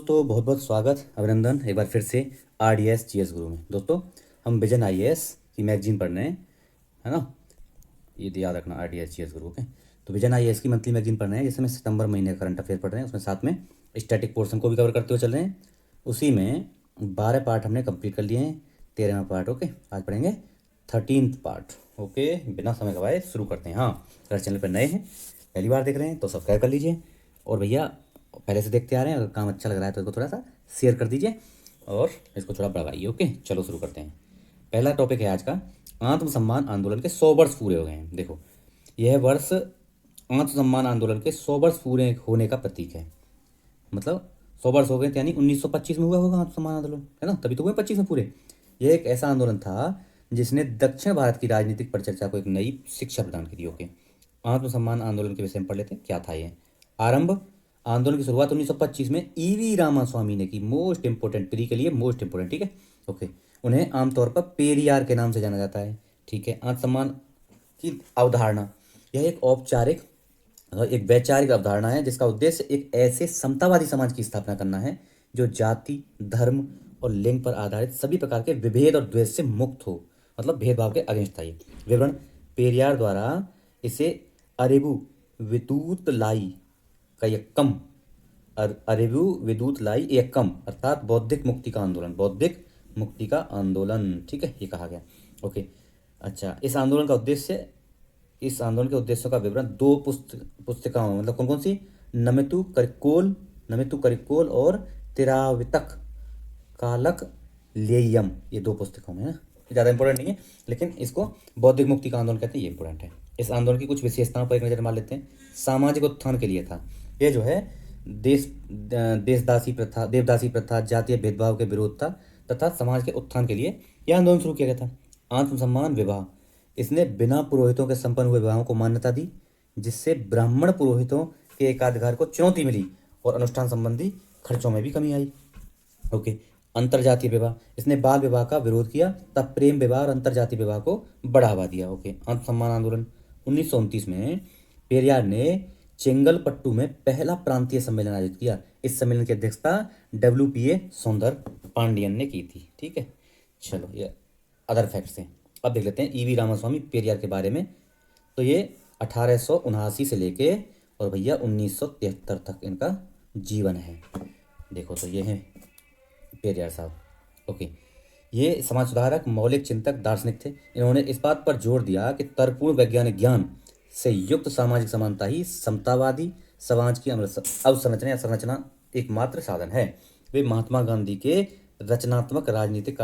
दोस्तों, बहुत बहुत स्वागत, अभिनंदन एक बार फिर से आरडीएस जीएस गुरु में। दोस्तों, हम विजन आईएएस की मैगजीन पढ़ रहे हैं, है ना। ये तो याद रखना, आरडीएस जीएस गुरु के। तो विजन आईएएस की मंथली मैगजीन पढ़ रहे हैं, जिसमें सितंबर महीने का करंट अफेयर पढ़ रहे हैं। उसमें साथ में स्टैटिक पोर्शन को भी कवर करते हुए चल रहे हैं। उसी में 12 पार्ट हमने कंप्लीट कर लिए हैं। 13वां पार्ट ओके, आज पढ़ेंगे 13th पार्ट ओके। बिना समय गवाए शुरू करते हैं। हाँ, अगर चैनल पर नए हैं, पहली बार देख रहे हैं तो सब्सक्राइब कर लीजिए। और भैया पहले से देखते आ रहे हैं, अगर काम अच्छा लग रहा है तो इसको थोड़ा सा शेयर कर दीजिए और इसको थोड़ा बढ़ाइए ओके। चलो शुरू करते हैं। पहला टॉपिक है आज का, आत्मसम्मान आंदोलन के 100 वर्ष पूरे हो गए हैं। देखो, यह वर्ष आत्मसम्मान आंदोलन के 100 वर्ष पूरे होने का प्रतीक है। मतलब 100 वर्ष हो गए थे, यानी 1925 में हुआ होगा आत्मसम्मान आंदोलन, है ना, तभी तो हुए 25 में पूरे। यह एक ऐसा आंदोलन था जिसने दक्षिण भारत की राजनीतिक परिचर्चा को एक नई शिक्षा प्रदान की थी ओके। आत्मसम्मान आंदोलन के विषय में पढ़ लेते हैं, क्या था ये। आरंभ, आंदोलन की शुरुआत 1925 में ईवी रामास्वामी ने की। मोस्ट इंपोर्टेंट, प्री के लिए मोस्ट इंपोर्टेंट, ठीक है ओके। उन्हें आमतौर पर पेरियार के नाम से जाना जाता है, ठीक है। आत्मसम्मान की अवधारणा, यह एक औपचारिक एक वैचारिक अवधारणा है जिसका उद्देश्य एक ऐसे समतावादी समाज की स्थापना करना है जो जाति, धर्म और लिंग पर आधारित सभी प्रकार के विभेद और द्वेष से मुक्त हो, मतलब भेदभाव के अगेंस्ट था ये। विवरण, पेरियार द्वारा इसे अरेबु विदूत लाई का यक्कम, अरेबु विदूत लाई यक्कम अर्थात बौद्धिक मुक्ति का आंदोलन, बौद्धिक मुक्ति का आंदोलन, ठीक है, ये कहा गया ओके। अच्छा, इस आंदोलन के उद्देश्यों का विवरण दो पुस्तिकाओं में, मतलब कौन कौन सी, नमितु करिकोल और तिरावितक कालक लेयम, ये दो पुस्तकों में है ना। ज़्यादा इंपॉर्टेंट नहीं है, लेकिन इसको बौद्धिक मुक्ति का आंदोलन कहते हैं, ये इंपॉर्टेंट है। इस आंदोलन की कुछ विशेषताओं पर एक नज़र मार लेते हैं। सामाजिक उत्थान के लिए था ये, जो है देवदासी प्रथा, जातीय भेदभाव के विरोध था तथा समाज के उत्थान के लिए यह आंदोलन शुरू किया गया था। आत्मसम्मान विवाह, इसने बिना पुरोहितों के संपन्न हुए विवाहों को मान्यता दी, जिससे ब्राह्मण पुरोहितों के एकाधिकार को चुनौती मिली और अनुष्ठान संबंधी खर्चों में भी कमी आई ओके। अंतरजातीय विवाह, इसने बाल विवाह का विरोध किया, तब प्रेम विवाह और अंतरजातीय विवाह को बढ़ावा दिया ओके। आत्मसम्मान आंदोलन 1929 में पेरियार ने चेंगलपट्टू में पहला प्रांतीय सम्मेलन आयोजित किया। इस सम्मेलन की अध्यक्षता WPA सौंदर पांडियन ने की थी, ठीक है। चलो, ये अदर फैक्ट्स हैं। अब देख लेते हैं ईवी रामास्वामी पेरियार के बारे में। तो ये 1879 से लेके और भैया 1973 तक इनका जीवन है। देखो, तो ये है पेरियार साहब ओके। ये समाज सुधारक, मौलिक चिंतक, दार्शनिक थे। इन्होंने इस बात पर जोर दिया कि तर्कपूर्ण वैज्ञानिक ज्ञान से युक्त सामाजिक समानता ही समतावादी समाज की अवसंरचना या संरचना एकमात्र साधन है। वे महात्मा गांधी के रचनात्मक राजनीतिक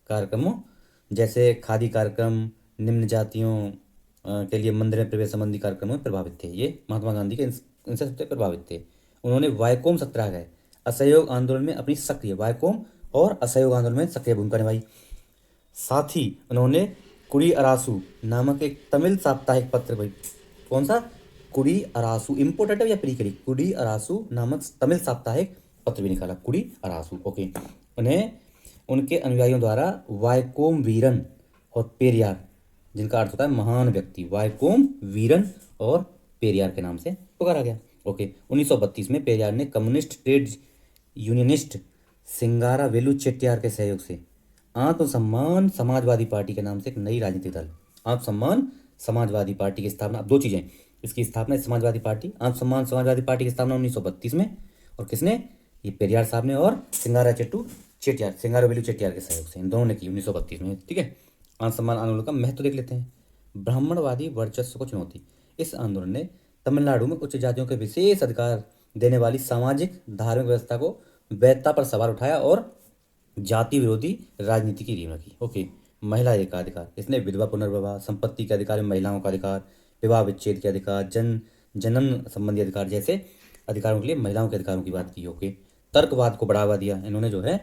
कार्यक्रमों जैसे खादी कार्यक्रम, निम्न जातियों के लिए मंदिर में प्रवेश संबंधी कार्यक्रमों में प्रभावित थे। ये महात्मा गांधी के इनसे सबसे प्रभावित थे। उन्होंने वायकोम सत्याग्रह, असहयोग आंदोलन में अपनी सक्रिय वायकोम और असहयोग आंदोलन में सक्रिय भूमिका निभाई। साथ ही उन्होंने कुड़ी अरासू नामक एक तमिल साप्ताहिक पत्र, भाई कौन सा, कुड़ी अरासू, इंपोर्टेंट है या प्री करी, कुड़ी अरासू नामक तमिल साप्ताहिक पत्र भी निकाला, कुड़ी अरासू ओके। उन्हें उनके अनुयायियों द्वारा वायकोम वीरन और पेरियार, जिनका अर्थ होता है महान व्यक्ति, वायकोम वीरन और पेरियार के नाम से पुकारा गया ओके। 1932 में पेरियार ने कम्युनिस्ट ट्रेड यूनियनिस्ट सिंगारावेलु चेट्टियार के सहयोग से आत्मसम्मान समाजवादी पार्टी के नाम से एक नई राजनीतिक दल, आत्मसम्मान समाजवादी पार्टी की स्थापना। अब दो चीज़ें, इसकी स्थापना समाजवादी पार्टी, आत्मसम्मान समाजवादी पार्टी की स्थापना 1932 में, और किसने, ये पेरियार साहब ने और सिंगारावेलु चेट्टियार के सहयोग से, इन दोनों ने की 1932 में, ठीक है। आत्मसम्मान आंदोलन का महत्व देख लेते हैं। ब्राह्मणवादी वर्चस्व को चुनौती, इस आंदोलन ने तमिलनाडु में उच्च जातियों के विशेष अधिकार देने वाली सामाजिक धार्मिक व्यवस्था को वैधता पर सवाल उठाया और जाति विरोधी राजनीति की नींव रखी ओके। महिला एकाधिकार, इसने विधवा पुनर्विवाह, संपत्ति के अधिकार में महिलाओं का अधिकार, विवाह विच्छेद के अधिकार, जनन संबंधी अधिकार जैसे अधिकारों के लिए महिलाओं के अधिकारों की बात की ओके। तर्कवाद को बढ़ावा दिया, इन्होंने जो है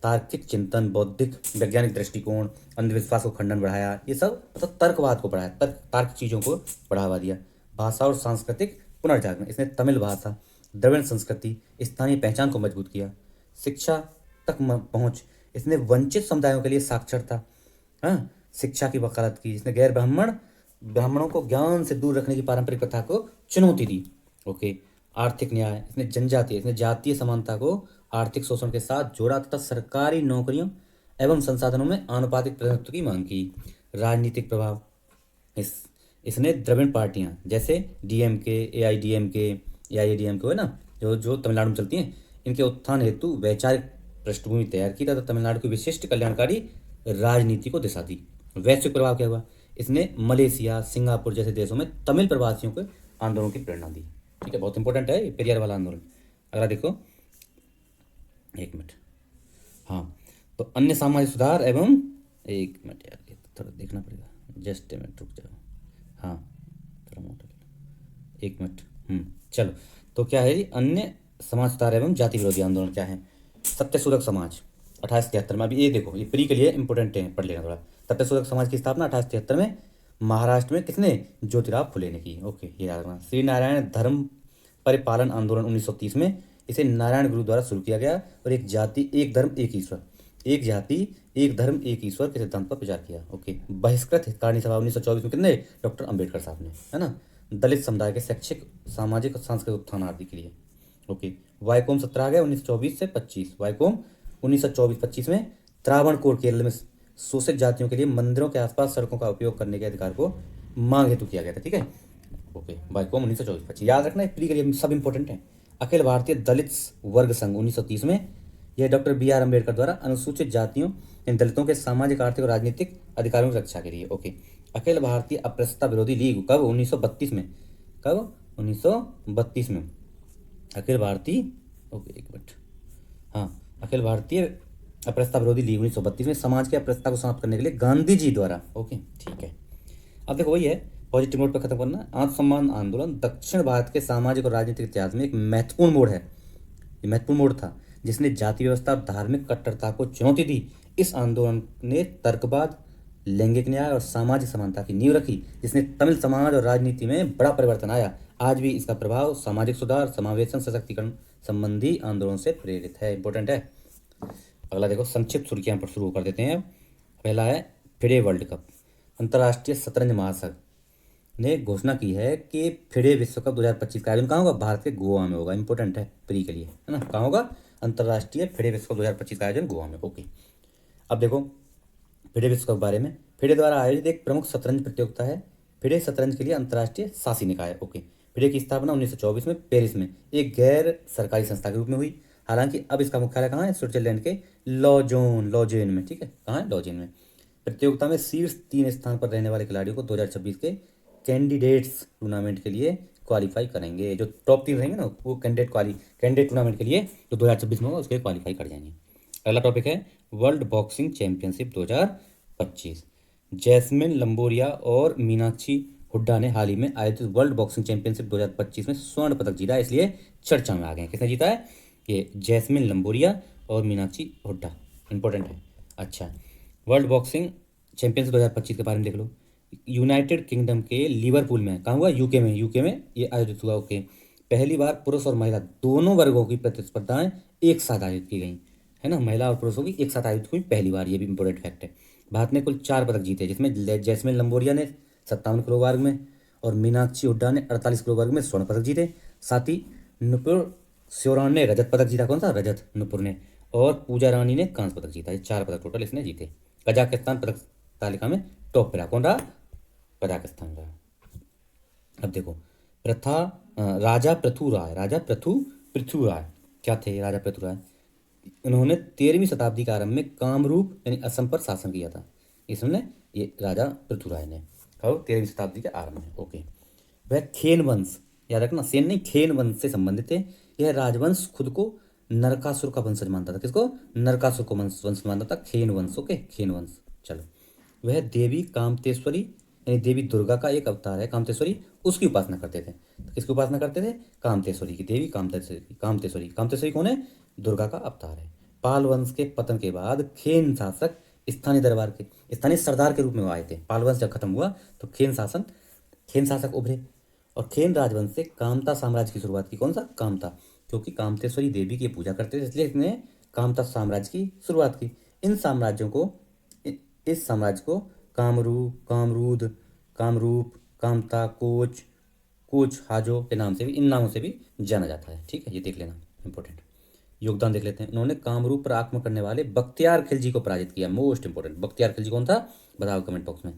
तार्किक चिंतन, बौद्धिक वैज्ञानिक दृष्टिकोण, अंधविश्वास को खंडन बढ़ाया, ये सब मतलब तर्कवाद को बढ़ाया, तार्किक चीज़ों को बढ़ावा दिया। भाषा और सांस्कृतिक पुनर्जागरण, इसने तमिल भाषा, द्रविड़ संस्कृति, स्थानीय पहचान को मजबूत किया। शिक्षा तक पहुंच, इसने वंचित समुदायों के लिए साक्षरता, हाँ, शिक्षा की वकालत की। इसने ब्राह्मणों को ज्ञान से दूर रखने की पारंपरिक प्रथा को चुनौती दी ओके। आर्थिक न्याय, इसने जातीय समानता को आर्थिक शोषण के साथ जोड़ा तथा सरकारी नौकरियों एवं संसाधनों में आनुपातिक प्रतिनिधित्व की मांग की। राजनीतिक प्रभाव, इस इसने द्रविड़ पार्टियां जैसे डीएमके, एआईडीएमके, एआईएडीएमके है ना, जो जो तमिलनाडु में चलती हैं, इनके उत्थान हेतु वैचारिक पृष्ठभूमि तैयार की तथा तमिलनाडु की विशिष्ट कल्याणकारी राजनीति को दिशा दी। वैश्विक प्रभाव क्या हुआ, इसने मलेशिया, सिंगापुर जैसे देशों में तमिल प्रवासियों के आंदोलन की प्रेरणा दी। ठीक है, बहुत इंपॉर्टेंट है पेरियार वाला आंदोलन। अगला देखो, एक मिनट, हाँ, तो अन्य सामाजिक सुधार एवं, एक मिनट यार, ये थोड़ा देखना पड़ेगा, जस्ट ए मिनट रुक जाओ, हाँ थोड़ा मोटा, एक मिनट, चलो, तो क्या है जी, अन्य समाज सुधार एवं जाति विरोधी आंदोलन क्या है। सत्यशोधक समाज 1873 में, अभी ये देखो, ये प्री के लिए इंपॉर्टेंट है, पढ़ लेना थोड़ा। सत्यशोधक समाज की स्थापना 1873 में महाराष्ट्र में किसने, ज्योतिराव फुले ने की। ओके, ये याद रखना। श्री नारायण धर्म परिपालन आंदोलन 1930 में, इसे नारायण गुरु द्वारा शुरू किया गया और एक जाति एक धर्म एक ईश्वर, एक जाति एक धर्म एक ईश्वर के सिद्धांत पर विचार किया। ओके, बहिष्कृत हितकारिणी सभा 1924 में कितने, डॉक्टर अंबेडकर साहब ने, है ना। दलित समुदाय के शैक्षिक, सामाजिक और सांस्कृतिक उत्थान आदि के लिए। ओके, वायकोम सत्याग्रह 1924 से 25, वायकोम 1924-25 में त्रावणकोर केरल में शोषित जातियों के लिए मंदिरों के आसपास सड़कों का उपयोग करने के अधिकार को मांग हेतु किया गया था। ठीक है, ओके, वायकोम 1924-25 याद रखना, प्री के लिए सब इंपॉर्टेंट है। अखिल भारतीय दलित वर्ग संघ 1930 में, यह डॉक्टर बी आर अम्बेडकर द्वारा अनुसूचित जातियों इन दलितों के सामाजिक, आर्थिक और राजनीतिक अधिकारों की रक्षा के लिए। ओके, अखिल भारतीय अस्पृश्यता विरोधी लीग कब, 1932 में, कब, 1932 में, अखिल भारतीय, ओके एक मिनट, हाँ, अखिल भारतीय अस्पृश्यता विरोधी लीग 1932 में समाज की अस्पृश्यता को समाप्त करने के लिए गांधी जी द्वारा। ओके, ठीक है, अब देखो वही है, पॉजिटिव नोट पर खत्म करना। आत्मसम्मान आंदोलन दक्षिण भारत के सामाजिक और राजनीतिक इतिहास में एक महत्वपूर्ण मोड़ है, ये महत्वपूर्ण मोड़ था जिसने जाति व्यवस्था और धार्मिक कट्टरता को चुनौती दी। इस आंदोलन ने तर्कवाद, लैंगिक न्याय और सामाजिक समानता की नींव रखी, जिसने तमिल समाज और राजनीति में बड़ा परिवर्तन आया। आज भी इसका प्रभाव सामाजिक सुधार, समावेशन, सशक्तिकरण संबंधी आंदोलन से प्रेरित है। इंपॉर्टेंट है। अगला देखो, संक्षिप्त सुर्खियां पर शुरू कर देते हैं। पहला है फिडे वर्ल्ड कप। अंतर्राष्ट्रीय शतरंज महासंघ ने घोषणा की है कि फिडे विश्व कप 2025 का आयोजन कहाँ होगा, भारत के गोवा में होगा। इंपॉर्टेंट है प्री के लिए, है ना, कहाँ होगा, अंतर्राष्ट्रीय फिडे विश्व कप 2025 का आयोजन गोवा में। ओके, अब देखो फिडे विश्व कप बारे में। फिडे द्वारा आयोजित एक प्रमुख शतरंज प्रतियोगिता है। फिडे शतरंज के लिए अंतर्राष्ट्रीय शासी निकाय। ओके, फिडे की स्थापना 1924 में पेरिस में एक गैर सरकारी संस्था के रूप में हुई। हालांकि अब इसका मुख्यालय कहाँ है, स्विट्जरलैंड के लॉजेन में। ठीक है, कहाँ है, लॉजेन में। प्रतियोगिता में शीर्ष 3 स्थान पर रहने वाले खिलाड़ियों को 2026 के कैंडिडेट्स टूर्नामेंट के लिए क्वालिफाई करेंगे। जो टॉप 3 रहेंगे ना, वो कैंडिडेट टूर्नामेंट के लिए जो 2026 में होगा उसके क्वालिफाई कर जाएंगे। अगला टॉपिक है world boxing championship 2025। Jaismine Lamboria और मीनाक्षी हुड्डा ने हाल ही में आयोजित वर्ल्ड बॉक्सिंग चैंपियनशिप 2025 में स्वर्ण पदक जीता, इसलिए चर्चा में आ गए। किसने जीता है, ये जैस्मिन लंबोरिया और मीनाक्षी हुड्डा। इंपॉर्टेंट है। अच्छा, वर्ल्ड बॉक्सिंग चैंपियनशिप 2025 के बारे में देख लो। यूनाइटेड किंगडम के लिवरपूल में, कहाँ हुआ, यूके में ये आयोजित हुआ। ओके, पहली बार पुरुष और महिला दोनों वर्गों की प्रतिस्पर्धाएं एक साथ आयोजित की गई, है ना, महिला और पुरुषों की एक साथ आयोजित हुई पहली बार, ये भी इंपॉर्टेंट फैक्ट है। भारत ने कुल 4 पदक जीते, जिसमें जैस्मिन लंबोरिया ने 57 किलो वर्ग में और मीनाक्षी हुड्डा ने 48 किलो वर्ग में स्वर्ण पदक जीते। साथ ही नुपुर श्योरान ने रजत पदक जीता, कौन सा, रजत, नुपुर ने, और पूजा रानी ने कांस्य पदक जीता। ये 4 पदक टोटल इसने जीते। कजाकिस्तान पदक तालिका में टॉप पे रहा, कौन रहा, कजाकिस्तान रहा। अब देखो राजा पृथ्वी राय क्या थे, राजा पृथ्वी राय, उन्होंने 13वीं शताब्दी के आरंभ में कामरूप यानी असम पर शासन किया था। इसने, ये राजा पृथ्वी राय ने, कब, 13वीं शताब्दी के आरंभ में। ओके, वह खेन वंश, याद रखना, सेन नहीं, खेन वंश से संबंधित थे। यह राजवंश खुद को नरकासुर का वंशज मानता था। किसको, नरकासुर को वंश मानता था, खेन वंश। ओके, खेन वंश। चलो, वह देवी कामतेश्वरी यानी देवी दुर्गा का एक अवतार है, कामतेश्वरी, उसकी उपासना करते थे। तो किसकी उपासना करते थे, कामतेश्वरी की, देवी कामतेश्वरी कौन है, दुर्गा का अवतार है। पाल वंश के पतन के बाद खेन शासक स्थानीय सरदार के रूप में आए थे। पाल वंश जब खत्म हुआ तो खेन शासक उभरे और खेन राजवंश से कामता साम्राज्य की शुरुआत की। कौन सा, कामता, क्योंकि कामतेश्वरी देवी की पूजा करते थे, इसलिए इसने कामता साम्राज्य की शुरुआत की। इस साम्राज्य को कामरूप, कामरूप, कामता, कोच हाजो के नाम से भी, इन नामों से भी जाना जाता है। ठीक है, ये देख लेना, इंपॉर्टेंट। योगदान देख लेते हैं। उन्होंने कामरूप पर आक्रमण करने वाले बख्तियार खिलजी को पराजित किया, मोस्ट इंपॉर्टेंट। बख्तियार खिलजी कौन था, बताओ कमेंट बॉक्स में।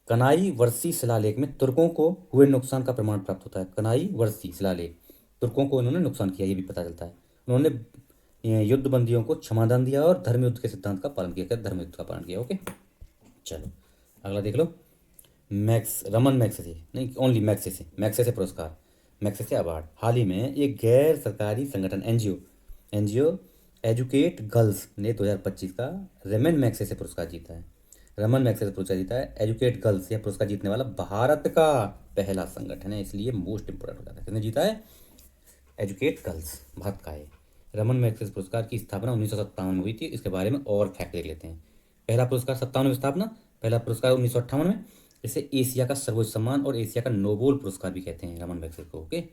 कनाई वर्सी शिलालेख में तुर्कों को हुए नुकसान का प्रमाण प्राप्त होता है। कनाई वर्सी शिलालेख, तुर्कों को इन्होंने नुकसान किया, ये भी पता चलता है। उन्होंने युद्ध बंदियों को क्षमादान दिया और धर्म युद्ध के सिद्धांत का पालन किया। क्या, धर्म युद्ध का पालन किया। ओके, चलो अगला देख लो। रमन मैग्सेसे, नहीं ओनली मैग्सेसे, मैग्सेसे पुरस्कार, मैग्सेसे अवार्ड। हाल ही में एक गैर सरकारी संगठन एनजीओ एजुकेट गर्ल्स ने 2025 का रमन मैग्सेसे पुरस्कार जीता है। रमन मैग्सेसे पुरस्कार जीता है एजुकेट गर्ल्स। यह पुरस्कार जीतने वाला भारत का पहला संगठन है, इसलिए मोस्ट इंपोर्टेंट हो जाता है। किसने जीता है, एजुकेट गर्ल्स, भारत का है। रमन मैग्सेसे पुरस्कार की स्थापना 1957 में हुई थी। इसके बारे में और फैक्ट देख लेते हैं। पहला पुरस्कार 57 में स्थापना, पहला पुरस्कार 1958 में। इसे एशिया का सर्वोच्च सम्मान और एशिया का नोबेल पुरस्कार भी कहते हैं रमन मैग्सेसे को। ओके,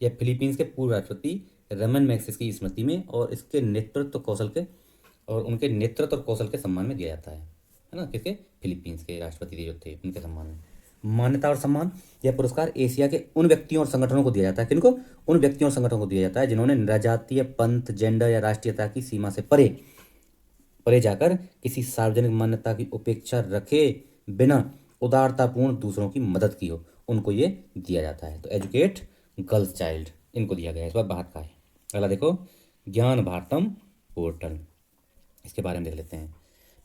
यह फिलीपींस के पूर्व राष्ट्रपति रमन मैग्सेसे की स्मृति में और इसके नेतृत्व कौशल के और उनके नेतृत्व और कौशल के सम्मान में दिया जाता है ना। किसके, फिलीपींस के राष्ट्रपति जो थे उनके सम्मान में। मान्यता और सम्मान, यह पुरस्कार एशिया के उन व्यक्तियों और संगठनों को दिया जाता है। किनको, उन व्यक्तियों और संगठनों को दिया जाता है जिन्होंने नजातीय, पंथ, जेंडर या राष्ट्रीयता की सीमा से परे जाकर किसी सार्वजनिक मान्यता की उपेक्षा रखे बिना उदारतापूर्ण दूसरों की मदद की हो, उनको ये दिया जाता है। तो एजुकेट गर्ल्स चाइल्ड, इनको दिया गया है। इस बार भारत का है। अगला देखो, ज्ञान भारतम पोर्टल, इसके बारे में देख लेते हैं।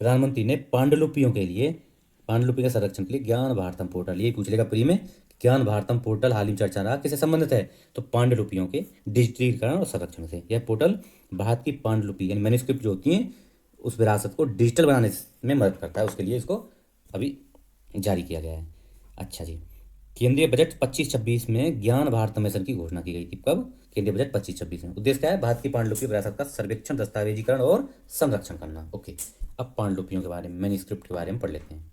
प्रधानमंत्री ने पांडुलिपियों के लिए, पांडुलिपि के संरक्षण के लिए ज्ञान भारतम पोर्टल, ये पूछ लेगा प्री में, ज्ञान भारतम पोर्टल हाल ही में चर्चा रहा, किससे संबंधित है, तो पांडुलिपियों के डिजिटलीकरण और संरक्षण से। यह पोर्टल भारत की पांडुलिपि यानी मैन्युस्क्रिप्ट जो होती हैं उस विरासत को डिजिटल बनाने में मदद करता है। उसके लिए इसको अभी जारी किया गया है। अच्छा जी, केंद्रीय बजट 25-26 में ज्ञान भारत मिशन की घोषणा की गई थी। कब, केंद्रीय बजट 25-26 में। उद्देश्य क्या है, भारत की पांडुलिपि विरासत का सर्वेक्षण, दस्तावेजीकरण और संरक्षण करना। ओके, अब पांडुलिपियों के बारे में, मैन्युस्क्रिप्ट के बारे में पढ़ लेते हैं।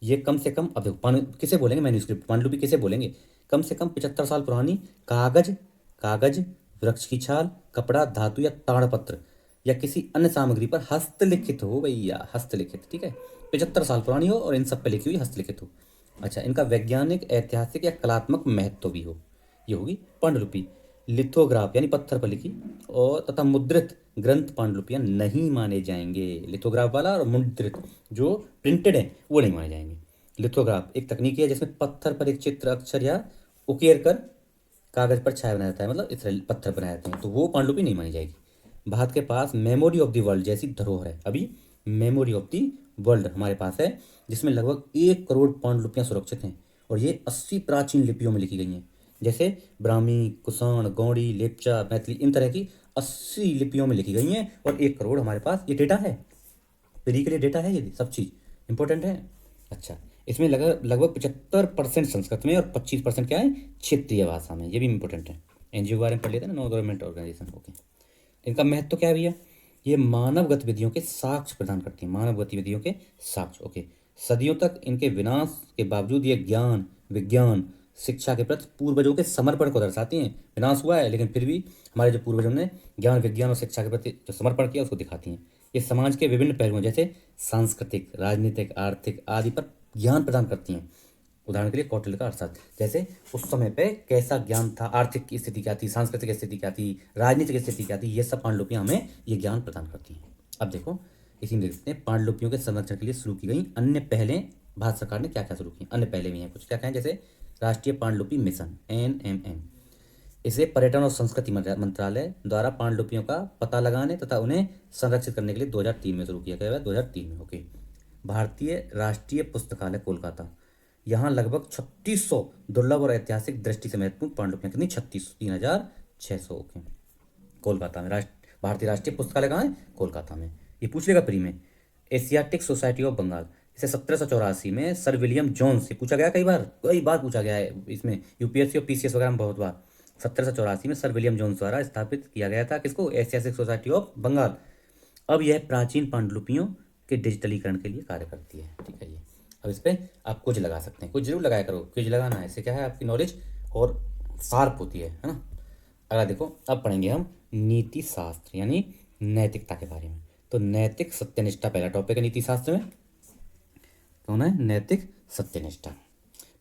ये कम से कम, अब देखो किसे बोलेंगे मैन्युस्क्रिप्ट, पांडुलिपि किसे बोलेंगे, कम से कम 75 साल पुरानी कागज, वृक्ष की छाल, कपड़ा, धातु या ताड़पत्र या किसी अन्य सामग्री पर हस्तलिखित हो भैया, हस्तलिखित। ठीक है, 75 साल पुरानी हो और इन सब पे लिखी हुई हस्तलिखित हो। अच्छा, इनका वैज्ञानिक, ऐतिहासिक या कलात्मक महत्व भी हो, ये होगी पांडुलिपि। लिथोग्राफ यानी पत्थर पर लिखी और तथा मुद्रित ग्रंथ पांडुलिपियां नहीं माने जाएंगे। लिथोग्राफ वाला और मुद्रित जो प्रिंटेड है वो नहीं माने जाएंगे। लिथोग्राफ एक तकनीक है जिसमें पत्थर पर एक चित्र, अक्षर या उकेर कर कागज पर छाया बनाया जाता है, मतलब इस पत्थर बनाए जाते हैं, तो वो पांडुलिपि नहीं मानी जाएगी। भारत के पास मेमोरी ऑफ द वर्ल्ड जैसी धरोहर है। अभी मेमोरी ऑफ द वर्ल्ड हमारे पास है, जिसमें लगभग 1 करोड़ पांडुलिपियां सुरक्षित हैं और ये 80 प्राचीन लिपियों में लिखी गई हैं। जैसे ब्राह्मी, कुषाण, गौड़ी, लेप्चा, मैथिली, इन तरह की 80 लिपियों में लिखी गई हैं और 1 करोड़ हमारे पास ये डेटा है। पीढ़ी के लिए डेटा है, ये सब चीज़ इंपॉर्टेंट है। अच्छा, इसमें लगभग 75% संस्कृत में और 25% क्या है, क्षेत्रीय भाषा में, ये भी इंपॉर्टेंट है। एनजीओ के बारे में पढ़ लेते हैं ना, नॉन गवर्नमेंट ऑर्गेनाइजेशन। ओके, इनका महत्व क्या है भैया, ये मानव गतिविधियों के साक्ष्य प्रदान करती है, मानव गतिविधियों के साक्ष्य। ओके, सदियों तक इनके विनाश के बावजूद ये ज्ञान, विज्ञान, शिक्षा के प्रति पूर्वजों के समर्पण को दर्शाती हैं। विनाश हुआ है लेकिन फिर भी हमारे जो पूर्वजों ने ज्ञान, विज्ञान और शिक्षा के प्रति जो समर्पण किया उसको दिखाती हैं। ये समाज के विभिन्न पहलुओं जैसे सांस्कृतिक, राजनीतिक, आर्थिक आदि पर ज्ञान प्रदान करती हैं। उदाहरण के लिए कौटिल्य का अर्थशास्त्र, जैसे उस समय पे कैसा ज्ञान था, आर्थिक की स्थिति क्या थी, सांस्कृतिक स्थिति क्या थी, राजनीतिक स्थिति क्या थी, ये सब पांडुलिपियां हमें ये ज्ञान प्रदान करती हैं। अब देखो, इसी में देखते हैं पांडुलिपियों के संरक्षण के लिए शुरू की गई अन्य पहलें भारत सरकार ने क्या क्या शुरू की। अन्य पहले भी हैं कुछ, क्या कहें, जैसे राष्ट्रीय पांडुलिपि मिशन NMM। इसे पर्यटन और संस्कृति मंत्रालय द्वारा पांडुलिपियों का पता लगाने तथा उन्हें संरक्षित करने के लिए 2003 में शुरू किया गया है, 2003 में। ओके, भारतीय राष्ट्रीय पुस्तकालय कोलकाता, यहाँ लगभग 3600 दुर्लभ और ऐतिहासिक दृष्टि से महत्वपूर्ण पांडुलिपियां, कितनी, 3600, ओके, कोलकाता में। भारतीय राष्ट्रीय पुस्तकालय कहाँ है, कोलकाता में। ये पूछ लेगा प्री में। एशियाटिक सोसाइटी ऑफ बंगाल, इसे 1784 में सर विलियम जोन्स, ये पूछा गया कई बार पूछा गया है इसमें, यूपीएससी और पीसीएस वगैरह में बहुत बार। 1784 में सर विलियम जोन्स द्वारा स्थापित किया गया था, किसको, एशियाटिक सोसाइटी ऑफ बंगाल। अब यह प्राचीन पांडुलिपियों के डिजिटलीकरण के लिए कार्य करती है। ठीक है, ये अब इस पर आप कुछ लगा सकते हैं, कुछ जरूर लगाया करो, कुछ लगाना है, इससे क्या है आपकी नॉलेज और शार्प होती है ना। अगला देखो, अब पढ़ेंगे हम नीति शास्त्र यानी नैतिकता के बारे में। तो नैतिक सत्यनिष्ठा पहला टॉपिक है नीति शास्त्र में, कौन है, नैतिक सत्यनिष्ठा,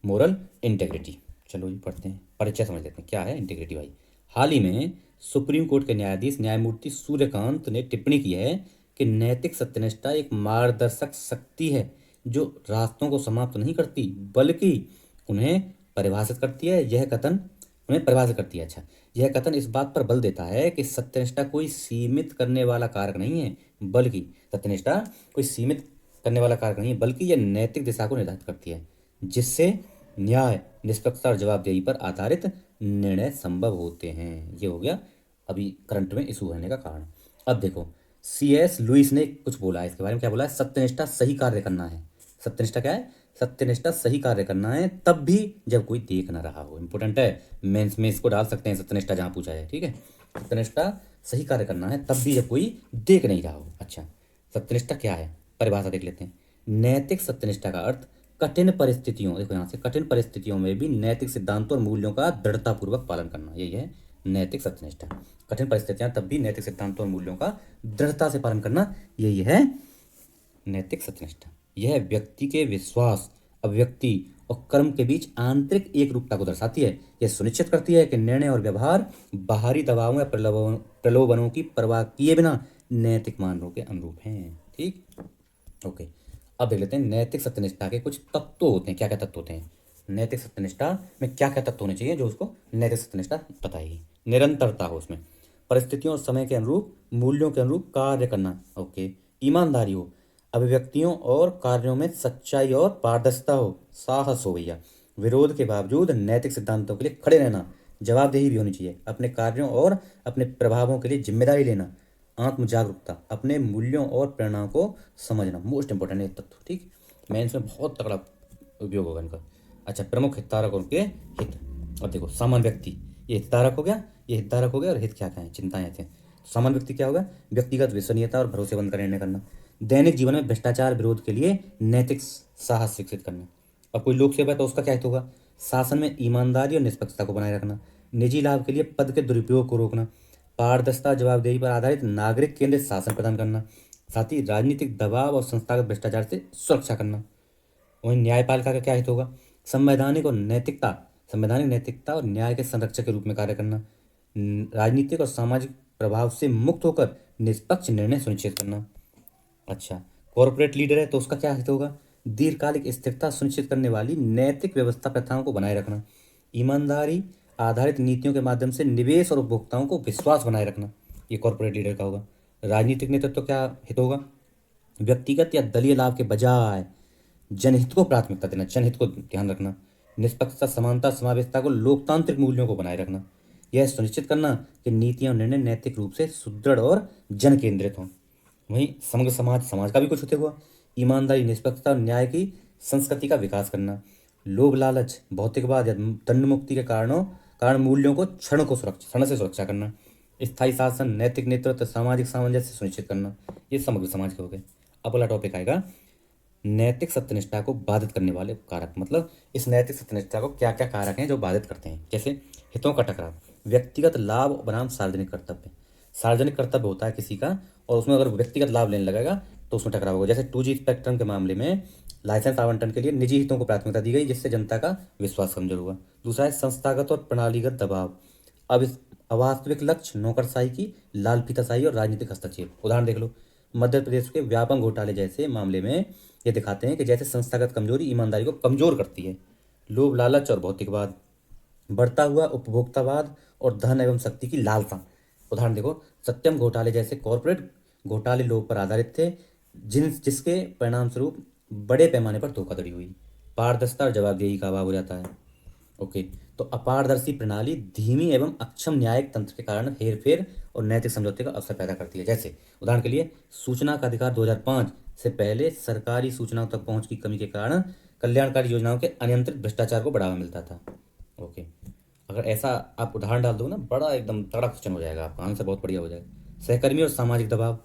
मोरल इंटेग्रिटी। चलो जी पढ़ते हैं, परिचय समझ लेते हैं क्या है इंटीग्रिटी भाई। हाल ही में सुप्रीम कोर्ट के न्यायाधीश न्यायमूर्ति सूर्यकांत ने टिप्पणी की है कि नैतिक सत्यनिष्ठा एक मार्गदर्शक शक्ति है जो रास्तों को समाप्त नहीं करती बल्कि उन्हें परिभाषित करती है। यह कथन उन्हें परिभाषित करती है। अच्छा, यह कथन इस बात पर बल देता है कि सत्यनिष्ठा कोई सीमित करने वाला कारक नहीं है, बल्कि सत्यनिष्ठा कोई सीमित करने वाला कारक नहीं है, बल्कि यह नैतिक दिशा को निर्धारित करती है जिससे न्याय, निष्पक्षता और जवाबदेही पर आधारित निर्णय संभव होते हैं। ये हो गया अभी करंट में इशू होने का कारण। अब देखो, C.S. लुइस ने कुछ बोला है इसके बारे में। क्या बोला है? सत्यनिष्ठा सही कार्य करना है। सत्यनिष्ठा क्या है? सत्यनिष्ठा सही कार्य करना है तब भी जब कोई देख ना रहा हो। इंपॉर्टेंट है, मेंस में इसको डाल सकते हैं सत्यनिष्ठा जहाँ पूछा है। ठीक है, सत्यनिष्ठा सही कार्य करना है तब भी जब कोई देख नहीं रहा हो। अच्छा, सत्यनिष्ठा क्या है? परिभाषा देख लेते हैं। नैतिक सत्यनिष्ठा का अर्थ कठिन परिस्थितियों, देखो यहाँ से, कठिन परिस्थितियों में भी नैतिक सिद्धांतों और मूल्यों का दृढ़तापूर्वक पालन करना, यही है नैतिक सत्यनिष्ठा। कठिन परिस्थितियां तब भी नैतिक सिद्धांतों और मूल्यों का दृढ़ता से पालन करना, यही है नैतिक सत्यनिष्ठा। यह व्यक्ति के विश्वास, अभिव्यक्ति और कर्म के बीच आंतरिक एकरूपता को दर्शाती है। यह सुनिश्चित करती है कि निर्णय और व्यवहार बाहरी दबावों या प्रलोभनों की परवाह किए बिना नैतिक मानकों के अनुरूप हैं। ठीक, ओके। अब देख लेते हैं नैतिक सत्यनिष्ठा के कुछ तत्व होते हैं। क्या क्या तत्व होते हैं नैतिक सत्यनिष्ठा में? क्या क्या तत्व होने चाहिए जो उसको नैतिक सत्यनिष्ठा बताएगी? निरंतरता हो उसमें, परिस्थितियों और समय के अनुरूप, मूल्यों के अनुरूप कार्य करना। ओके। ईमानदारी हो, अभिव्यक्तियों और कार्यों में सच्चाई और पारदर्शिता हो, साहस हो भैया, विरोध के बावजूद नैतिक सिद्धांतों के लिए खड़े रहना, जवाबदेही भी होनी चाहिए, अपने कार्यों और अपने प्रभावों के लिए जिम्मेदारी लेना, आत्म जागरूकता, अपने मूल्यों और प्रेरणाओं को समझना, मोस्ट इंपॉर्टेंट है तत्व। ठीक, मैं इसमें बहुत तगड़ा उपयोग होगा इनका। अच्छा, प्रमुख हितधारकों के हित। अब देखो, सामान्य व्यक्ति, ये हितधारक हो गया, ये हितधारक हो गया, और हित क्या क्या है, चिंताएं हैं। सामान्य व्यक्ति क्या होगा? व्यक्तिगत विश्वसनीयता और भरोसेमंद का निर्णय करना, दैनिक जीवन में भ्रष्टाचार विरोध के लिए नैतिक साहस विकसित करना। अब कोई लोक सेवा है तो उसका क्या हित होगा? शासन में ईमानदारी और निष्पक्षता को बनाए रखना, निजी लाभ के लिए पद के दुरुपयोग को रोकना, पारदर्शिता, जवाबदेही पर आधारित नागरिक केंद्रित शासन प्रदान करना, साथ ही राजनीतिक दबाव और संस्थागत भ्रष्टाचार से सुरक्षा करना। वहीं न्यायपालिका का क्या हित होगा? संवैधानिक नैतिकता और न्याय के संरक्षक के रूप में कार्य करना, राजनीतिक और सामाजिक प्रभाव से मुक्त होकर निष्पक्ष निर्णय सुनिश्चित करना। अच्छा, कॉरपोरेट लीडर है तो उसका क्या हित होगा? दीर्घकालिक स्थिरता सुनिश्चित करने वाली नैतिक व्यवस्था प्रथाओं को बनाए रखना, ईमानदारी आधारित नीतियों के माध्यम से निवेश और उपभोक्ताओं को विश्वास बनाए रखना, ये कॉरपोरेट लीडर का होगा। राजनीतिक नेतृत्व क्या हित होगा? व्यक्तिगत या दलीय लाभ के बजाय जनहित को प्राथमिकता देना, जनहित को ध्यान रखना, निष्पक्षता, समानता, समावेशिता को लोकतांत्रिक मूल्यों को बनाए रखना, यह सुनिश्चित करना कि नीतियां और निर्णय नैतिक रूप से सुदृढ़ और जन केंद्रित हों। वहीं समग्र समाज का भी कुछ होते हुआ, ईमानदारी, निष्पक्षता और न्याय की संस्कृति का विकास करना, लोभ लालच, भौतिकवाद या दंड मुक्ति के कारण मूल्यों को क्षण से सुरक्षा करना, स्थायी शासन, नैतिक नेतृत्व, सामाजिक सामंजस्य सुनिश्चित करना, ये समग्र समाज के हो गए। अब अगला टॉपिक आएगा नैतिक सत्यनिष्ठा को बाधित करने वाले कारक। मतलब इस नैतिक सत्यनिष्ठा को क्या क्या कारक हैं जो बाधित करते हैं? जैसे हितों का टकराव, व्यक्तिगत लाभ बनाम सार्वजनिक कर्तव्य। सार्वजनिक कर्तव्य होता है किसी का, और उसमें अगर व्यक्तिगत लाभ लेने लगेगा तो उसमें टकराव होगा। जैसे 2G स्पेक्ट्रम के मामले में लाइसेंस आवंटन के लिए निजी हितों को प्राथमिकता दी गई, जिससे जनता का विश्वास कमजोर हुआ। दूसरा है संस्थागत और प्रणालीगत दबाव। अब इस अवास्तविक लक्ष्य, नौकरशाही की लाल फीताशाही और राजनीतिक हस्तक्षेप। उदाहरण देख लो, मध्य प्रदेश के व्यापक घोटाले जैसे मामले में ये दिखाते हैं कि जैसे संस्थागत कमजोरी ईमानदारी को कमजोर करती है। लोभ लालच और भौतिकवाद, बढ़ता हुआ उपभोक्तावाद और धन एवं शक्ति की लालसा। उदाहरण देखो, सत्यम घोटाले जैसे कॉरपोरेट घोटाले लोभ पर आधारित थे, जिसके परिणाम स्वरूप बड़े पैमाने पर धोखाधड़ी हुई। पारदर्शिता और जवाबदेही का अभाव हो जाता है। ओके, तो अपारदर्शी प्रणाली धीमी एवं अक्षम न्यायिक तंत्र के कारण हेरफेर और नैतिक समझौते का अवसर पैदा करती है। जैसे उदाहरण के लिए सूचना का अधिकार 2005 से पहले सरकारी सूचनाओं तक पहुंच की कमी के कारण कल्याणकारी योजनाओं के अनियंत्रित भ्रष्टाचार को बढ़ावा मिलता था। ओके, अगर ऐसा आप उदाहरण डाल दो ना, बड़ा एकदम तगड़ा क्वेश्चन हो जाएगा, आपका आंसर बहुत बढ़िया हो जाएगा। सहकर्मी और सामाजिक दबाव,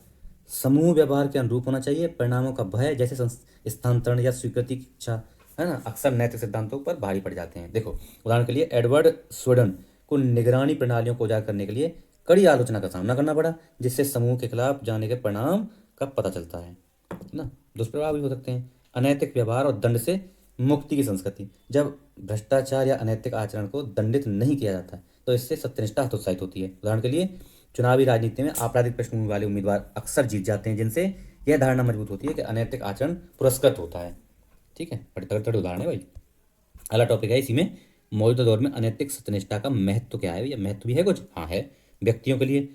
समूह व्यवहार के अनुरूप होना चाहिए, परिणामों का भय जैसे स्थानांतरण या स्वीकृति की इच्छा, है ना, अक्सर नैतिक सिद्धांतों पर भारी पड़ जाते हैं। देखो उदाहरण के लिए एडवर्ड स्नोडेन को निगरानी प्रणालियों को उजागर करने के लिए कड़ी आलोचना का सामना करना पड़ा, जिससे समूह के खिलाफ जाने के परिणाम का पता चलता है ना, दुष्प्रभाव भी हो सकते हैं। अनैतिक व्यवहार और दंड से मुक्ति की संस्कृति, जब भ्रष्टाचार या अनैतिक आचरण को दंडित नहीं किया जाता तो इससे सत्यनिष्ठा हतोत्साहित होती है। उदाहरण के लिए चुनावी राजनीति में आपराधिक पृष्ठभूमि वाले उम्मीदवार अक्सर जीत जाते हैं, जिनसे यह धारणा मजबूत होती है कि अनैतिक आचरण पुरस्कृत होता है। ठीक है, बड़े तगड़े तगड़े उदाहरण है भाई। अगला टॉपिक है इसी में, मौजूदा दौर में अनैतिक सत्यनिष्ठा का महत्व क्या है? भैया महत्व भी है कुछ, हाँ है। व्यक्तियों के लिए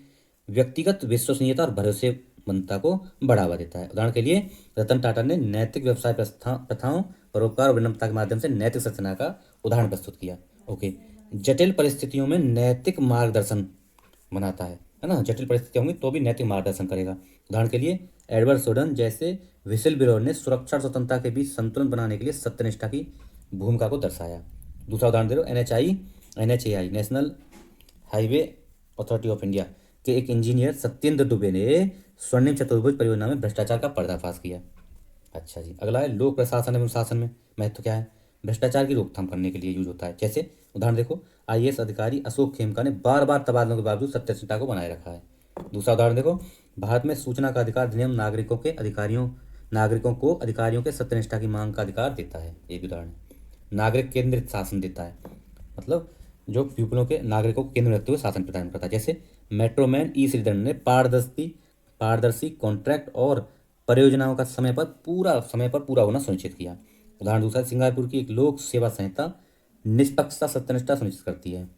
व्यक्तिगत विश्वसनीयता और भरोसेमंदता को बढ़ावा देता है। उदाहरण के लिए रतन टाटा ने नैतिक व्यवसाय प्रथाओं, परोपकार और विनम्रता के माध्यम से नैतिक सत्यना का उदाहरण प्रस्तुत किया। ओके, जटिल परिस्थितियों में नैतिक मार्गदर्शन बनाता है ना। जटिल परिस्थितियाँ होंगी तो भी नैतिक मार्गदर्शन करेगा। उदाहरण के लिए एडवर्ड स्नोडेन जैसे विसिल ब्लोअर ने सुरक्षा और स्वतंत्रता के बीच संतुलन बनाने के लिए सत्यनिष्ठा की भूमिका को दर्शाया। दूसरा उदाहरण दे रहा हूँ, NHAI national highway authority of India के एक इंजीनियर सत्येंद्र दुबे ने स्वर्णिम चतुर्भुज परियोजना में भ्रष्टाचार का पर्दाफाश किया। अच्छा जी, अगला है लोक प्रशासन एवं शासन में महत्व क्या है? भ्रष्टाचार की रोकथाम करने के लिए यूज होता है। जैसे उदाहरण देखो, IAS अधिकारी अशोक खेमका ने बार बार तबादलों के बावजूद सत्यनिष्ठा को बनाए रखा है। दूसरा उदाहरण देखो, भारत में सूचना का अधिकार अधिनियम नागरिकों को अधिकारियों के सत्यनिष्ठा की मांग का अधिकार देता है। ये भी उदाहरण है। नागरिक केंद्रित शासन देता है, मतलब जो पीपलों के नागरिकों को केंद्र में रखते हुए शासन प्रदान करता है। जैसे मेट्रोमैन श्रीधरन ने पारदर्शी कॉन्ट्रैक्ट और परियोजनाओं का समय पर पूरा होना सुनिश्चित किया। उदाहरण दूसरा, सिंगापुर की एक लोक सेवा संहिता निष्पक्षता सत्यनिष्ठा सुनिश्चित करती है।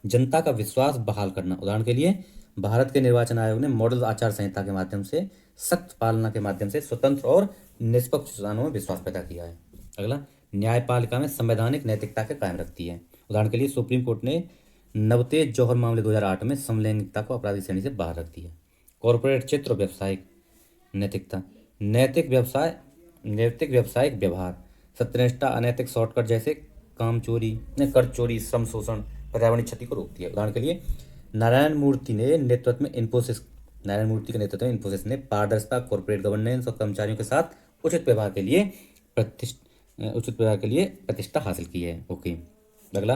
जनता का विश्वास बहाल करना, उदाहरण के लिए भारत के निर्वाचन आयोग ने मॉडल आचार संहिता के माध्यम से सख्त पालना के माध्यम से स्वतंत्र और निष्पक्ष चुनावों में विश्वास पैदा किया है। अगला, न्यायपालिका में संवैधानिक नैतिकता के कायम रखती है। उदाहरण के लिए सुप्रीम कोर्ट ने नवतेज जौहर मामले 2008 में समलैंगिकता को आपराधिक श्रेणी से बाहर रख दिया। कॉरपोरेट क्षेत्र और व्यावसायिक नैतिकता, नैतिक व्यावसायिक व्यवहार, सत्यनिष्ठा अनैतिक शॉर्टकट जैसे कर चोरी, श्रम शोषण, पर्यावरणीय क्षति को रोकती है। उदाहरण के लिए नारायण मूर्ति के नेतृत्व में इन्फोसिस ने पारदर्शिता, कॉर्पोरेट गवर्नेंस और कर्मचारियों के साथ उचित व्यवहार के लिए प्रतिष्ठा हासिल की है। ओके, अगला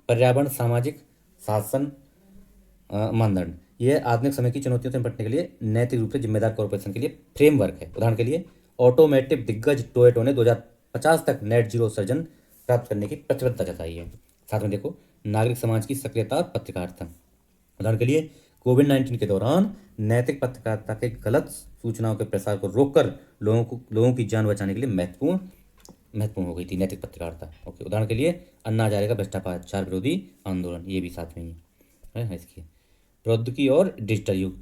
पर्यावरण सामाजिक शासन मानदंड, यह आधुनिक समय की चुनौतियों से निपटने के लिए नैतिक रूप से जिम्मेदार कॉर्पोरेशन के लिए फ्रेमवर्क है। उदाहरण के लिए ऑटोमेटिव दिग्गज टोयोटा ने 2050 तक नेट जीरो उत्सर्जन प्राप्त करने की प्रतिबद्धता जताई है। साथ में देखो, नागरिक समाज की सक्रियता और पत्रकारिता, उदाहरण के लिए कोविड-19 के दौरान नैतिक पत्रकारिता के गलत सूचनाओं के प्रसार को रोककर लोगों की जान बचाने के लिए महत्वपूर्ण हो गई थी नैतिक पत्रकारिता। ओके, उदाहरण के लिए अन्ना हजारे का भ्रष्टाचार विरोधी आंदोलन, ये भी साथ में ही है इसकी। प्रौद्योगिकी और डिजिटल युग,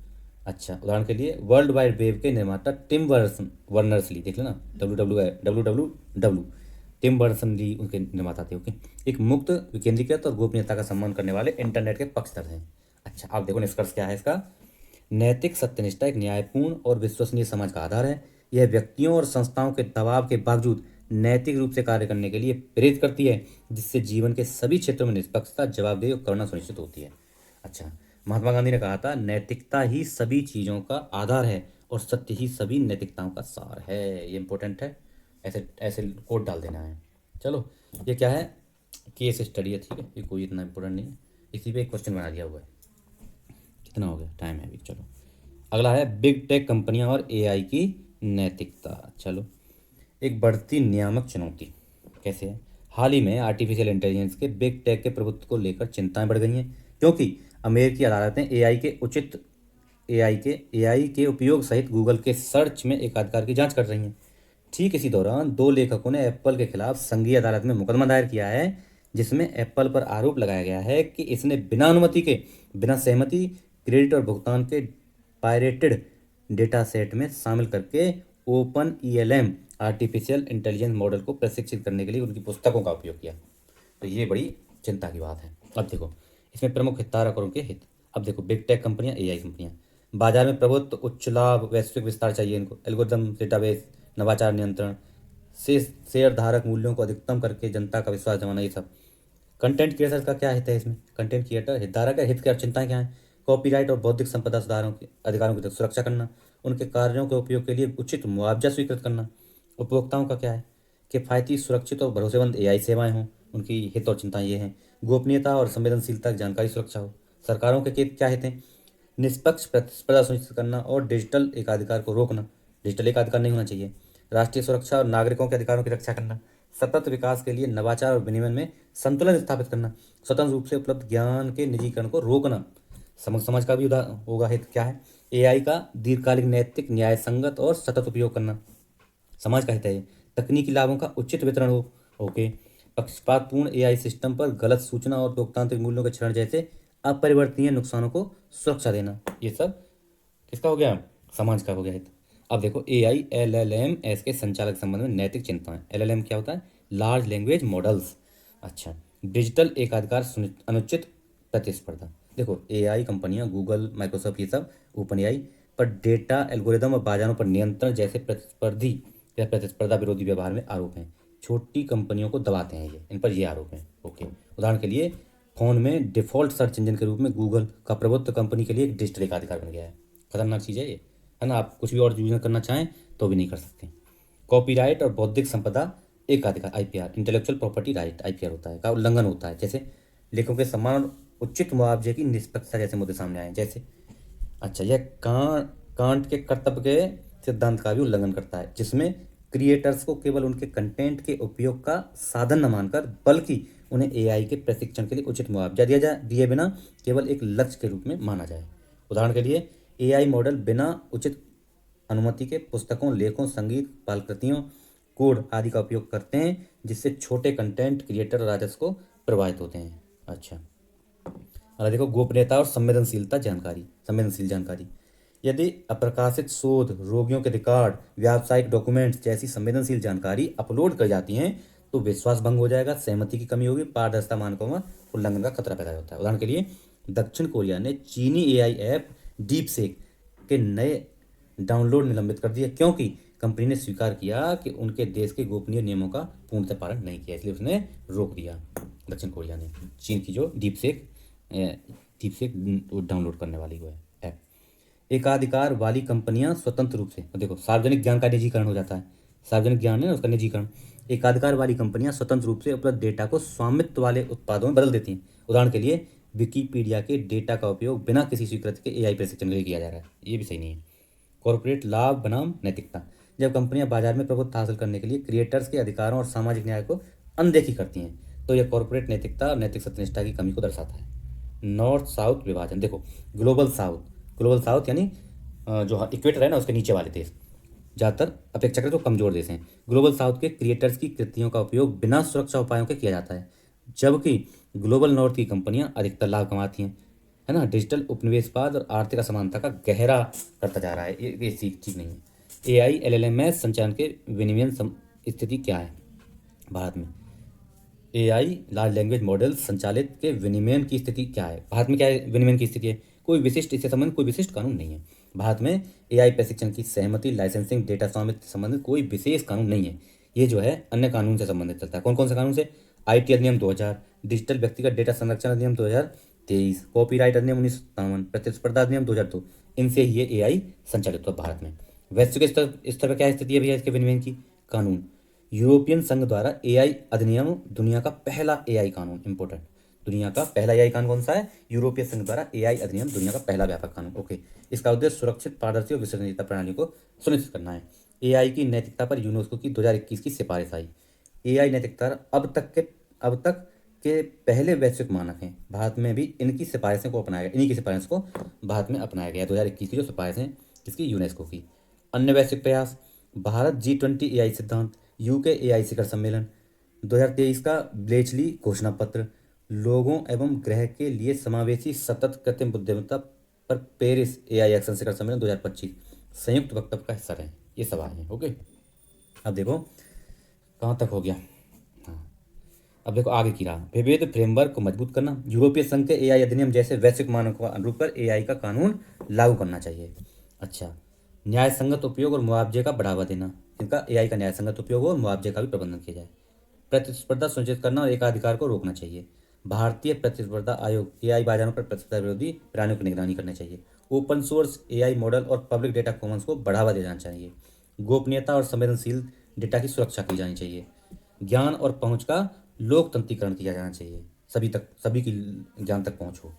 अच्छा, उदाहरण के लिए वर्ल्ड वाइड वेब के निर्माता टिम वर्नर्स ली, देख लेना, WWW, टिम बर्नर्स ली उनके निर्माता थे। ओके, एक मुक्त, विकेंद्रीकृत और गोपनीयता का सम्मान करने वाले इंटरनेट के पक्षधर हैं। अच्छा, आप देखो निष्कर्ष क्या है इसका। नैतिक सत्यनिष्ठा एक न्यायपूर्ण और विश्वसनीय समाज का आधार है। यह व्यक्तियों और संस्थाओं के दबाव के बावजूद नैतिक रूप से कार्य करने के लिए प्रेरित करती है, जिससे जीवन के सभी क्षेत्रों में निष्पक्षता, जवाबदेही और करुणा सुनिश्चित होती है। अच्छा, महात्मा गांधी ने कहा था, नैतिकता ही सभी चीज़ों का आधार है और सत्य ही सभी नैतिकताओं का सार है। ये इंपॉर्टेंट है, ऐसे ऐसे कोड डाल देना है। चलो, ये क्या है, केस स्टडी है, ठीक है, ये कोई इतना इंपॉर्टेंट नहीं है, इसी पे एक क्वेश्चन बना दिया हुआ है। कितना हो गया, टाइम है अभी, चलो। अगला है बिग टेक कंपनियां और AI की नैतिकता। चलो, एक बढ़ती नियामक चुनौती कैसे है? हाल ही में आर्टिफिशियल इंटेलिजेंस के बिग टेक के प्रभुत्व को लेकर चिंताएं बढ़ गई हैं, क्योंकि अमेरिकी अदालतें AI के उपयोग सहित गूगल के सर्च में एकाधिकार की जांच कर रही हैं। ठीक इसी दौरान 2 लेखकों ने एप्पल के खिलाफ संघीय अदालत में मुकदमा दायर किया है, जिसमें एप्पल पर आरोप लगाया गया है कि इसने बिना सहमति क्रेडिट और भुगतान के पायरेटेड डेटा सेट में शामिल करके OpenELM आर्टिफिशियल इंटेलिजेंस मॉडल को प्रशिक्षित करने के लिए उनकी पुस्तकों का उपयोग किया। तो ये बड़ी चिंता की बात है। अब देखो, इसमें प्रमुख हितधारक और उनके हित। अब देखो, बिग टेक कंपनियां, AI कंपनियां, बाजार में प्रभुत्व, उच्च लाभ, वैश्विक विस्तार चाहिए इनको, एल्गोरिदम, डेटाबेस, नवाचार, नियंत्रण से शेयर धारक मूल्यों को अधिकतम करके जनता का विश्वास जमाना, ये सब। कंटेंट क्रिएटर का क्या हित है इसमें? कंटेंट क्रिएटर हितधारक है, हित की चिंताएं क्या हैं? कॉपीराइट और बौद्धिक संपदा अधिकारों की सुरक्षा करना, उनके कार्यों के उपयोग के लिए उचित मुआवजा स्वीकृत करना। उपभोक्ताओं का क्या है? किफ़ायती, सुरक्षित और भरोसेमंद AI सेवाएं हों, उनकी हित और चिंताएं ये हैं। गोपनीयता और संवेदनशीलता की जानकारी सुरक्षा हो। सरकारों के क्या हित हैं? निष्पक्ष प्रतिस्पर्धा सुनिश्चित करना और डिजिटल एकाधिकार को रोकना। डिजिटल एकाधिकार नहीं होना चाहिए। राष्ट्रीय सुरक्षा और नागरिकों के अधिकारों की रक्षा करना। सतत विकास के लिए नवाचार और विनिमय में संतुलन स्थापित करना, स्वतंत्र रूप से उपलब्ध ज्ञान के निजीकरण को रोकना। समाज का भी होगा हित क्या है? एआई का दीर्घकालिक नैतिक न्याय संगत और सतत उपयोग करना, समाज का हित है ये। तकनीकी लाभों का उचित वितरण हो। ओके। पक्षपातपूर्ण एआई सिस्टम पर गलत सूचना और लोकतांत्रिक मूल्यों के क्षरण जैसे अपरिवर्तनीय नुकसानों को सुरक्षा देना, ये सब किसका हो गया? समाज का हो गया हित। अब देखो एआई एलएलएम एस के संचालक संबंध में नैतिक चिंताएं। एलएलएम क्या होता है? Large language models. अच्छा, डिजिटल एकाधिकार अनुचित प्रतिस्पर्धा। देखो एआई कंपनियां गूगल, माइक्रोसॉफ्ट, ये सब ओपन एआई पर डेटा एल्गोरिदम और बाजारों पर नियंत्रण जैसे प्रतिस्पर्धी या प्रतिस्पर्धा विरोधी व्यवहार में आरोप हैं। छोटी कंपनियों को दबाते हैं, ये इन पर ये आरोप हैं। ओके। उदाहरण के लिए फोन में डिफॉल्ट सर्च इंजन के रूप में गूगल का प्रभुत्व कंपनी के लिए एक डिजिटल एकाधिकार बन गया है। खतरनाक चीज़ है ये, है ना? आप कुछ भी और यूज करना चाहें तो भी नहीं कर सकते। कॉपीराइट और बौद्धिक संपदा एकाधिकार, IPR, intellectual property right, IPR होता है का उल्लंघन होता है, जैसे लेखकों के सम्मान और उचित मुआवजे की निष्पक्षता जैसे मुद्दे सामने आए। जैसे अच्छा, यह कांट के कर्तव्य के सिद्धांत का भी उल्लंघन करता है, जिसमें क्रिएटर्स को केवल उनके कंटेंट के उपयोग का साधन न मानकर बल्कि उन्हें एआई के प्रशिक्षण के लिए उचित मुआवजा दिए बिना केवल एक लक्ष्य के रूप में माना जाए। उदाहरण के लिए एआई मॉडल बिना उचित अनुमति के पुस्तकों, लेखों, संगीत, पाककृतियों, कोड आदि का उपयोग करते हैं, जिससे छोटे कंटेंट क्रिएटर और राजस्व को प्रभावित होते हैं। अच्छा, अगर देखो गोपनीयता और संवेदनशील जानकारी। यदि अप्रकाशित शोध, रोगियों के रिकॉर्ड, व्यावसायिक डॉक्यूमेंट्स जैसी संवेदनशील जानकारी अपलोड कर जाती हैं तो विश्वास भंग हो जाएगा, सहमति की कमी होगी, पारदर्शिता मानकों में उल्लंघन का खतरा पैदा होता है। उदाहरण के लिए दक्षिण कोरिया ने चीनी एआई ऐप डीप सेक के नए डाउनलोड निलंबित कर दिया, क्योंकि कंपनी ने स्वीकार किया कि उनके देश के गोपनीय नियमों का पूर्णतः पालन नहीं किया, इसलिए उसने रोक दिया। दक्षिण कोरिया ने चीन की जो डीप सेक डाउनलोड करने वाली वो है ऐप। एकाधिकार वाली कंपनियां स्वतंत्र रूप से, देखो सार्वजनिक ज्ञान का निजीकरण हो जाता है, सार्वजनिक ज्ञान है उसका निजीकरण। एकाधिकार वाली कंपनियां स्वतंत्र रूप से उपलब्ध डेटा को स्वामित्व वाले उत्पादों में बदल देती हैं। उदाहरण के लिए विकिपीडिया के डेटा का उपयोग बिना किसी स्वीकृति के एआई प्रशिक्षण के लिए किया जा रहा है, ये भी सही नहीं है। कॉर्पोरेट लाभ बनाम नैतिकता। जब कंपनियां बाजार में प्रभुत्व हासिल करने के लिए क्रिएटर्स के अधिकारों और सामाजिक न्याय को अनदेखी करती हैं तो यह कॉर्पोरेट नैतिकता और नैतिक सत्यनिष्ठा की कमी को दर्शाता है। नॉर्थ साउथ विभाजन। देखो ग्लोबल साउथ यानी जो इक्वेटर है ना उसके नीचे वाले देश ज़्यादातर अपेक्षाकृत तो कमजोर देश हैं। ग्लोबल साउथ के क्रिएटर्स की कृतियों का उपयोग बिना सुरक्षा उपायों के किया जाता है, जबकि ग्लोबल नॉर्थ की कंपनियां अधिकतर लाभ कमाती हैं, है ना? डिजिटल उपनिवेशवाद और आर्थिक असमानता का गहरा करता जा रहा है, ये ठीक नहीं है। एआई एलएलएमएस संचालन के विनिमय स्थिति क्या है भारत में? एआई लार्ज लैंग्वेज मॉडल संचालित के विनिमय की स्थिति क्या है भारत में? क्या है विनिमय की स्थिति है? कोई विशिष्ट इससे संबंधित कोई विशिष्ट कानून नहीं है भारत में। एआई प्रशिक्षण की सहमति, लाइसेंसिंग, डेटा स्वामित्व से संबंधित कोई विशेष कानून नहीं है। ये जो है अन्य कानून से संबंधित चलता है। कौन कौन से कानून से? आईटी अधिनियम 2000, डिजिटल व्यक्तिगत डेटा संरक्षण अधिनियम 2023, कॉपीराइट अधिनियम 1957, प्रतिस्पर्धा अधिनियम 2002, इनसे ही ये एआई संचालित हुआ भारत में। वैश्विक स्तर पर क्या स्थिति है भैया इसके विनिमय की? कानून यूरोपियन संघ द्वारा एआई अधिनियम दुनिया का पहला एआई कानून, इंपोर्टेंट। दुनिया का पहला एआई कानून कौन सा है? यूरोपीय संघ द्वारा एआई अधिनियम दुनिया का पहला व्यापक कानून। ओके। इसका उद्देश्य सुरक्षित, पारदर्शी और विश्वसनीयता प्रणाली को सुनिश्चित करना है। एआई की नैतिकता पर यूनेस्को की 2021 की सिफारिश आई। एआई नैतिकता अब तक के पहले वैश्विक मानक हैं। भारत में भी इन्हीं की सिफारिश को भारत में अपनाया गया। 2021 की जो सिफारिश है इसकी यूनेस्को की। अन्य वैश्विक प्रयास: भारत G20 एआई सिद्धांत, यूके एआई शिखर सम्मेलन, 2023 का ब्लेचली घोषणा पत्र, लोगों एवं ग्रह के लिए समावेशी सतत कृत्रिम बुद्धिमत्ता पर पेरिस एआई एक्शन शिखर सम्मेलन 2025 संयुक्त वक्तव्य का हिस्सा रहे। ये सब आए हैं। ओके। अब देखो कहाँ तक हो गया। हाँ, अब देखो आगे की राह। विविध फ्रेमवर्क को मजबूत करना। यूरोपीय संघ के एआई अधिनियम जैसे वैश्विक मानकों का अनुरूप कर एआई का कानून लागू करना चाहिए। अच्छा, न्याय संगत उपयोग और मुआवजे का बढ़ावा देना। इनका एआई का न्याय संगत उपयोग हो और मुआवजे का भी प्रबंधन किया जाए। प्रतिस्पर्धा सुनिश्चित करना और एकाधिकार को रोकना चाहिए। भारतीय प्रतिस्पर्धा आयोग एआई बाजारों पर प्रतिस्पर्धा विरोधी प्रणालियों की निगरानी करनी चाहिए। ओपन सोर्स एआई मॉडल और पब्लिक डेटा कॉमन्स को बढ़ावा देना चाहिए। गोपनीयता और संवेदनशील डेटा की सुरक्षा की जानी चाहिए। ज्ञान और पहुंच का लोकतंत्रीकरण किया जाना चाहिए, सभी की ज्ञान तक पहुंच हो।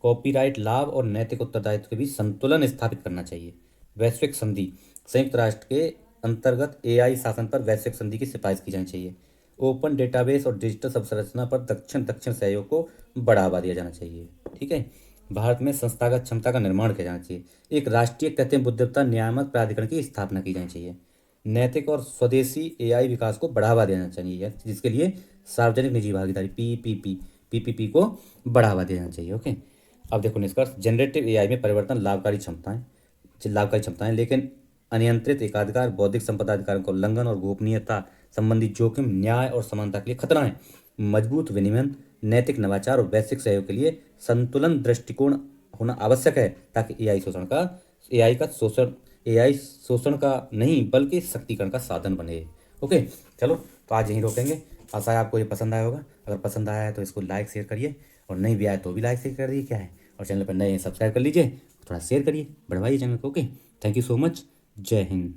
कॉपीराइट लाभ और नैतिक उत्तरदायित्व के बीच संतुलन स्थापित करना चाहिए। वैश्विक संधि, संयुक्त राष्ट्र के अंतर्गत एआई शासन पर वैश्विक संधि की सिफारिश की जानी चाहिए। ओपन डेटाबेस और डिजिटल संरचना पर दक्षिण सहयोग को बढ़ावा दिया जाना चाहिए। ठीक है। भारत में संस्थागत क्षमता का निर्माण किया जाना चाहिए। एक राष्ट्रीय कृत्रिम बुद्धिमत्ता नियामक प्राधिकरण की स्थापना की जानी चाहिए। नैतिक और स्वदेशी एआई विकास को बढ़ावा देना चाहिए, जिसके लिए सार्वजनिक निजी भागीदारी पीपीपी को बढ़ावा देना चाहिए। ओके। अब देखो निष्कर्ष, जनरेटिव एआई में परिवर्तन लाभकारी क्षमताएं, लेकिन अनियंत्रित एकाधिकार, बौद्धिक संपदा अधिकारों का उल्लंघन और गोपनीयता संबंधी जोखिम न्याय और समानता के लिए खतरा है। मजबूत विनियमन, नैतिक नवाचार और वैश्विक सहयोग के लिए संतुलन दृष्टिकोण होना आवश्यक है, ताकि एआई शोषण का नहीं बल्कि शक्तिकरण का साधन बने। ओके। चलो, तो आज यहीं रोकेंगे। आशा है आपको ये पसंद आया होगा। अगर पसंद आया है तो इसको लाइक शेयर करिए, और नहीं भी आए तो भी लाइक शेयर कर दिए, क्या है। और चैनल पर नए सब्सक्राइब कर लीजिए, थोड़ा शेयर करिए, बढ़वाइए चैनल को। Okay. Thank you so much. जय हिंद।